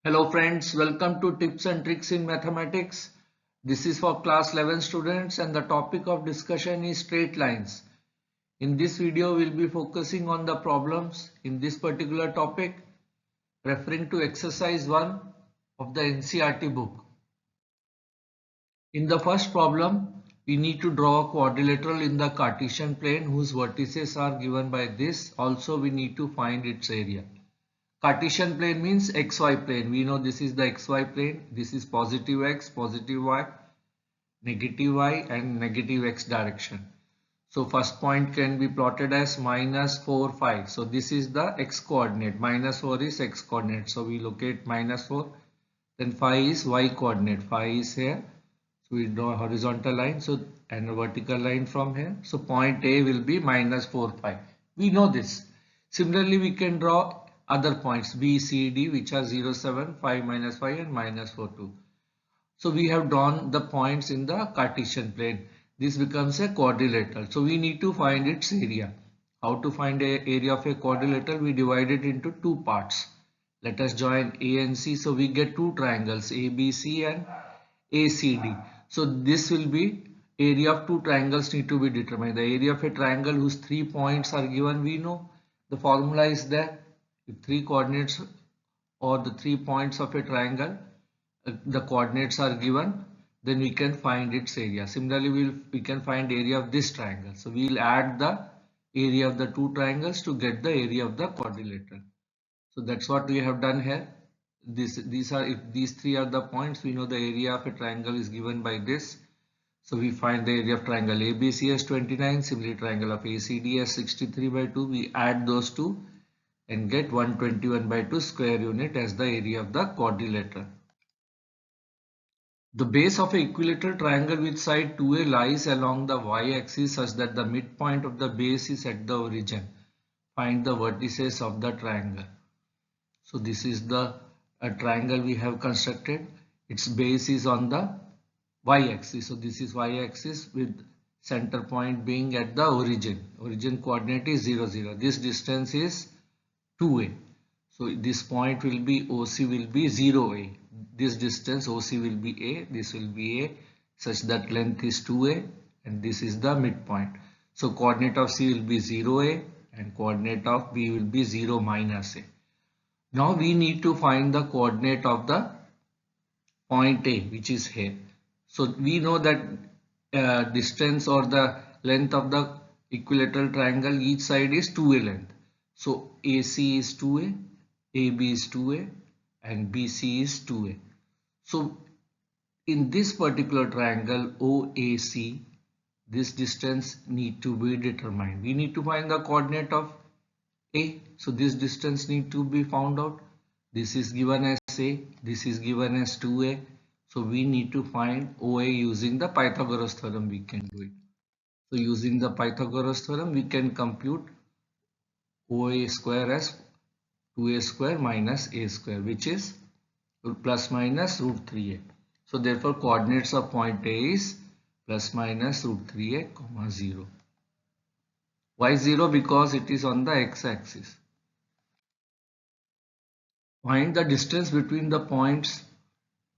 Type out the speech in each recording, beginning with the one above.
Hello friends, welcome to Tips and Tricks in Mathematics. This is for class 11 students and the topic of discussion is straight lines. In this video, we'll be focusing on the problems in this particular topic referring to exercise 1 of the NCERT book. In the first problem, we need to draw a quadrilateral in the Cartesian plane whose vertices are given by this. Also, we need to find its area. Cartesian plane means xy plane. We know this is the xy plane. This is positive x, positive y, negative y and negative x direction. So first point can be plotted as minus 4, 5. So this is the x coordinate. Minus 4 is x coordinate. So we locate minus 4. Then 5 is y coordinate. 5 is here. So we draw a horizontal line. So and a vertical line from here. So point A will be minus 4, 5. We know this. Similarly, we can draw other points B, C, D which are 0, 7, 5, minus 5 and minus 4, 2. So we have drawn the points in the Cartesian plane. This becomes a quadrilateral. So we need to find its area. How to find the area of a quadrilateral? We divide it into two parts. Let us join A and C. So we get two triangles ABC and ACD. So this will be area of two triangles need to be determined. The area of a triangle whose 3 points are given, we know. The formula is there. If 3 coordinates or the 3 points of a triangle, the coordinates are given, then we can find its area. Similarly, we can find area of this triangle. So we will add the area of the two triangles to get the area of the quadrilateral. So that's what we have done here. If these three are the points, we know the area of a triangle is given by this. So we find the area of triangle ABC as 29, similarly triangle of ACD as 63 by 2. We add those two and get 121 by 2 square unit as the area of the quadrilateral. The base of an equilateral triangle with side 2a lies along the y-axis such that the midpoint of the base is at the origin. Find the vertices of the triangle. So this is the triangle we have constructed. Its base is on the y-axis. So this is y-axis with center point being at the origin. Origin coordinate is 0, 0. This distance is 2a. So this point will be OC will be 0a. This distance OC will be a. This will be a such that length is 2a and this is the midpoint. So coordinate of C will be 0a and coordinate of B will be 0 minus a. Now we need to find the coordinate of the point A, which is here. So we know that distance or the length of the equilateral triangle, each side is 2a length. So AC is 2a, AB is 2a and BC is 2a. So in this particular triangle OAC, this distance need to be determined. We need to find the coordinate of A. So this distance need to be found out. This is given as A, this is given as 2a. So we need to find OA using the Pythagoras theorem. We can do it. So using the Pythagoras theorem, we can compute OA square as 2a square minus a square, which is plus minus root 3a. So therefore coordinates of point A is plus minus root 3a comma 0. Why 0? Because it is on the x-axis. Find the distance between the points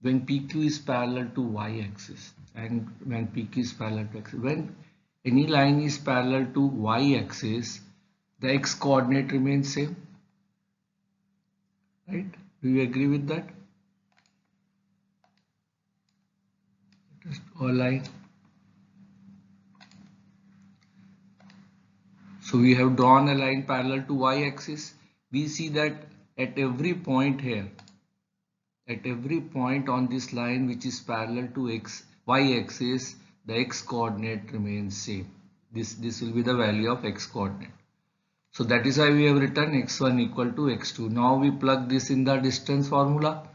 when PQ is parallel to y-axis and when PQ is parallel to x. When any line is parallel to y-axis, the x coordinate remains same. Right? Do you agree with that? Just draw a line. So we have drawn a line parallel to y-axis. We see that at every point here, at every point on this line which is parallel to y-axis, the x coordinate remains same. This will be the value of x coordinate. So that is why we have written x1 equal to x2. Now we plug this in the distance formula.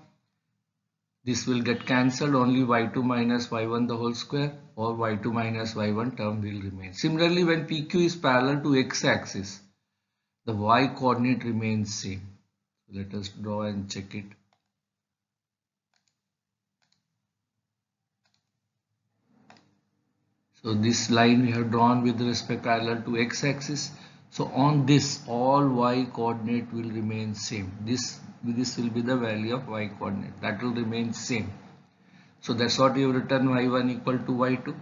This will get cancelled, only y2 minus y1 the whole square or y2 minus y1 term will remain. Similarly, when PQ is parallel to x-axis, the y coordinate remains same. Let us draw and check it. So this line we have drawn with respect parallel to x-axis. So on this, all y coordinate will remain same. This this will be the value of y coordinate, that will remain same. So that's what we have written, y1 equal to y2.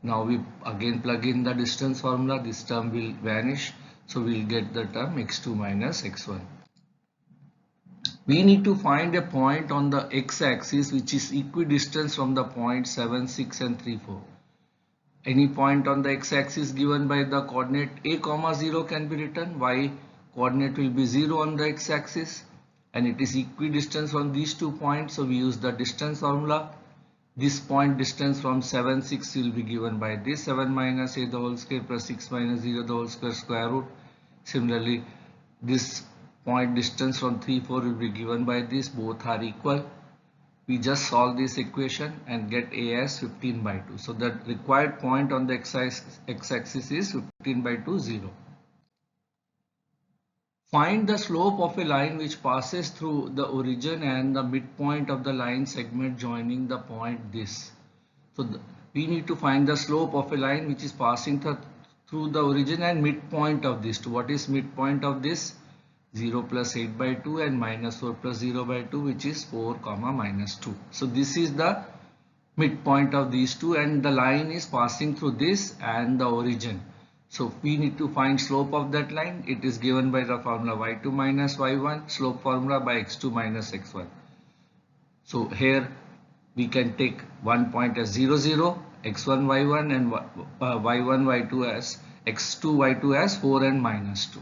Now we again plug in the distance formula, this term will vanish, so we'll get the term x2 minus x1. We need to find a point on the x-axis which is equidistant from the point 7, 6 and 3, 4. Any point on the x-axis given by the coordinate a comma 0 can be written. Y coordinate will be 0 on the x-axis and it is equidistant from these 2 points, so we use the distance formula. This point distance from 7, 6 will be given by this 7 minus a the whole square plus 6 minus 0 the whole square root. Similarly, this point distance from 3, 4 will be given by this, both are equal. We just solve this equation and get a as 15 by 2. So the required point on the x-axis is 15 by 2, 0. Find the slope of a line which passes through the origin and the midpoint of the line segment joining the point this. So we need to find the slope of a line which is passing through the origin and midpoint of this. What is midpoint of this? 0 plus 8 by 2 and minus 4 plus 0 by 2, which is 4 comma minus 2. So this is the midpoint of these two and the line is passing through this and the origin. So we need to find slope of that line. It is given by the formula y2 minus y1, slope formula by x2 minus x1. So here we can take one point as 0, 0, x1, y1 and y1, y2 as x2, y2 as 4 and minus 2.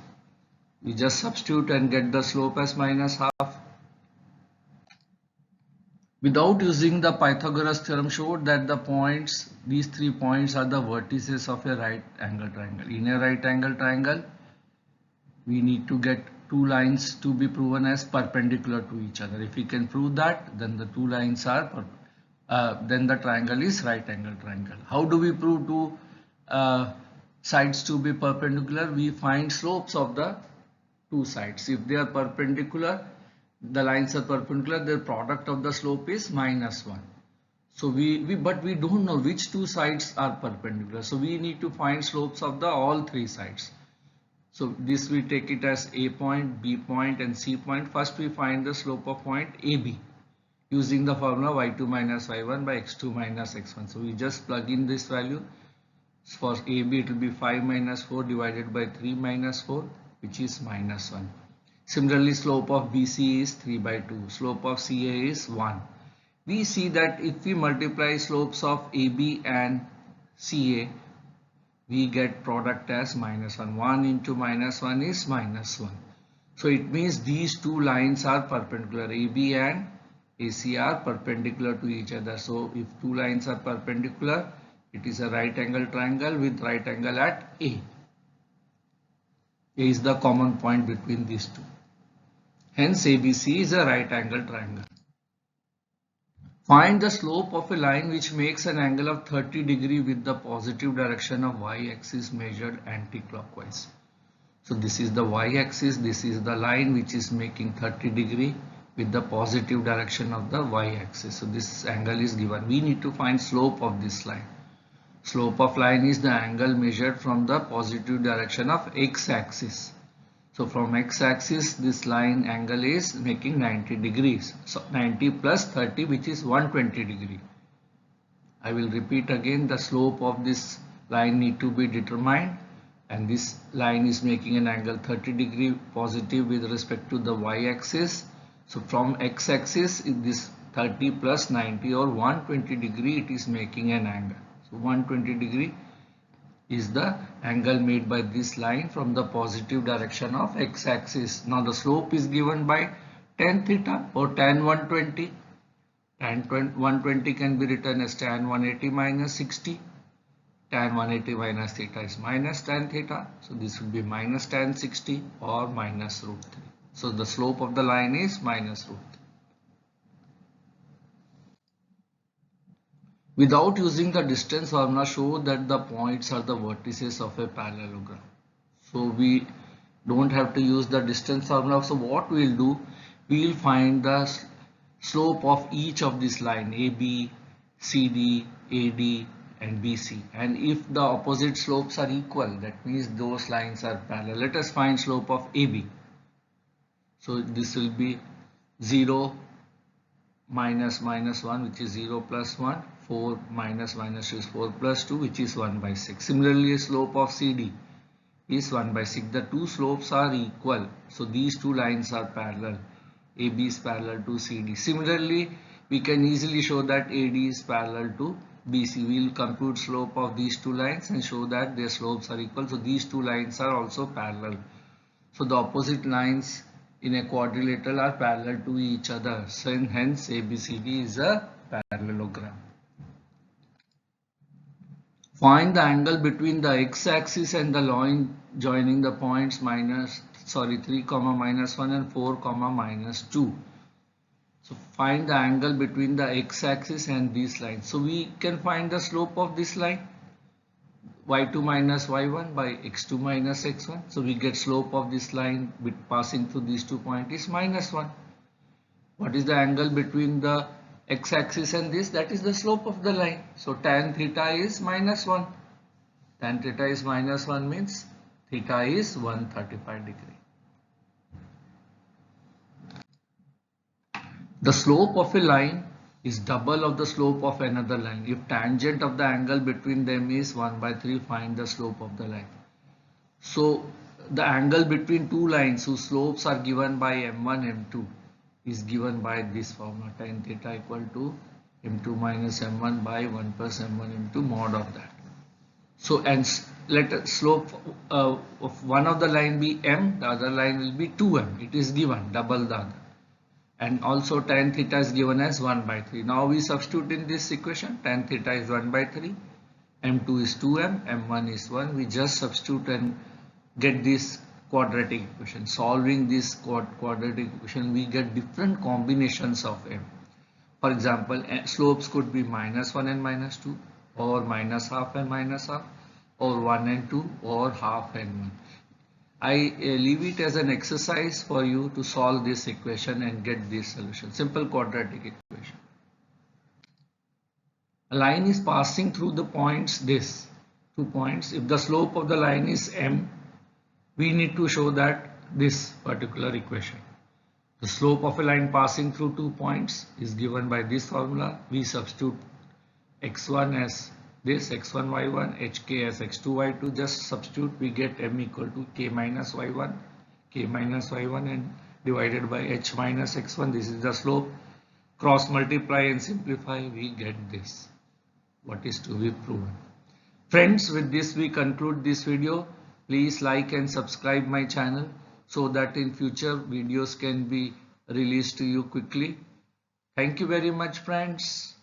We just substitute and get the slope as minus half. Without using the Pythagoras theorem, showed that the points, these 3 points are the vertices of a right angle triangle. In a right angle triangle, we need to get 2 lines to be proven as perpendicular to each other. If we can prove that, then the 2 lines are, then the triangle is right angle triangle. How do we prove 2 sides to be perpendicular? We find slopes of the 2 sides. If they are perpendicular, the lines are perpendicular, the product of the slope is minus 1. So but we don't know which 2 sides are perpendicular. So we need to find slopes of the all 3 sides. So this we take it as A point, B point and C point. First we find the slope of point AB using the formula y2 minus y1 by x2 minus x1. So we just plug in this value. For AB it will be 5 minus 4 divided by 3 minus 4, which is minus 1. Similarly, slope of BC is 3 by 2. Slope of CA is 1. We see that if we multiply slopes of AB and CA, we get product as minus 1. 1 into minus 1 is minus 1. So it means these 2 lines are perpendicular. AB and AC are perpendicular to each other. So if 2 lines are perpendicular, it is a right angle triangle with right angle at A. A is the common point between these 2. Hence ABC is a right angle triangle. Find the slope of a line which makes an angle of 30 degrees with the positive direction of y-axis measured anti-clockwise. So this is the y-axis, this is the line which is making 30 degrees with the positive direction of the y-axis. So this angle is given. We need to find slope of this line. Slope of line is the angle measured from the positive direction of x-axis. So from x-axis this line angle is making 90 degrees. So 90 plus 30, which is 120 degree. I will repeat again, the slope of this line need to be determined and this line is making an angle 30 degree positive with respect to the y-axis. So from x-axis this 30 plus 90 or 120 degree it is making an angle. So 120 degree is the angle made by this line from the positive direction of x-axis. Now the slope is given by tan theta or tan 120. Tan 120 can be written as tan 180 minus 60. Tan 180 minus theta is minus tan theta. So this will be minus tan 60 or minus root 3. So the slope of the line is minus root 3. Without using the distance formula, show that the points are the vertices of a parallelogram. So we don't have to use the distance formula. So what we will do, we will find the slope of each of this line AB, CD, AD and BC. And if the opposite slopes are equal, that means those lines are parallel. Let us find slope of AB. So this will be 0 minus minus 1, which is 0 plus 1, 4 minus minus 2 is 4 plus 2, which is 1 by 6. Similarly, slope of CD is 1 by 6. The two slopes are equal, so these two lines are parallel. AB is parallel to CD. Similarly, we can easily show that AD is parallel to BC. We will compute slope of these two lines and show that their slopes are equal. So these two lines are also parallel. So the opposite lines in a quadrilateral are parallel to each other. So hence ABCD is a parallelogram. Find the angle between the x-axis and the line joining the points 3, minus 1 and 4, minus 2. So find the angle between the x-axis and these lines. So we can find the slope of this line, y2 minus y1 by x2 minus x1. So we get slope of this line passing through these 2 points is minus 1. What is the angle between the x-axis and this? That is the slope of the line. So tan theta is minus 1. Tan theta is minus 1 means theta is 135 degree. The slope of a line is double of the slope of another line. If tangent of the angle between them is 1 by 3, find the slope of the line. So the angle between two lines whose slopes are given by m1, m2 is given by this formula, tan theta equal to m2 minus m1 by 1 plus m1 m2 mod of that. So and let slope of one of the line be m, the other line will be 2m. It is given, double the other. And also tan theta is given as 1 by 3. Now we substitute in this equation. Tan theta is 1 by 3, m2 is 2m, m1 is 1. We just substitute and get this quadratic equation. Solving this quadratic equation, we get different combinations of m. For example, slopes could be minus 1 and minus 2, or minus half and minus half, or 1 and 2, or half and 1. I leave it as an exercise for you to solve this equation and get this solution. Simple quadratic equation. A line is passing through the points, this 2 points. If the slope of the line is m, we need to show that this particular equation. The slope of a line passing through 2 points is given by this formula. We substitute x1 as this, x1 y1, hk as x2 y2. Just substitute, we get m equal to k minus y1 and divided by h minus x1. This is the slope. Cross multiply and simplify, we get this, what is to be proven. Friends, with this we conclude this video. Please like and subscribe my channel so that in future videos can be released to you quickly. Thank you very much, friends.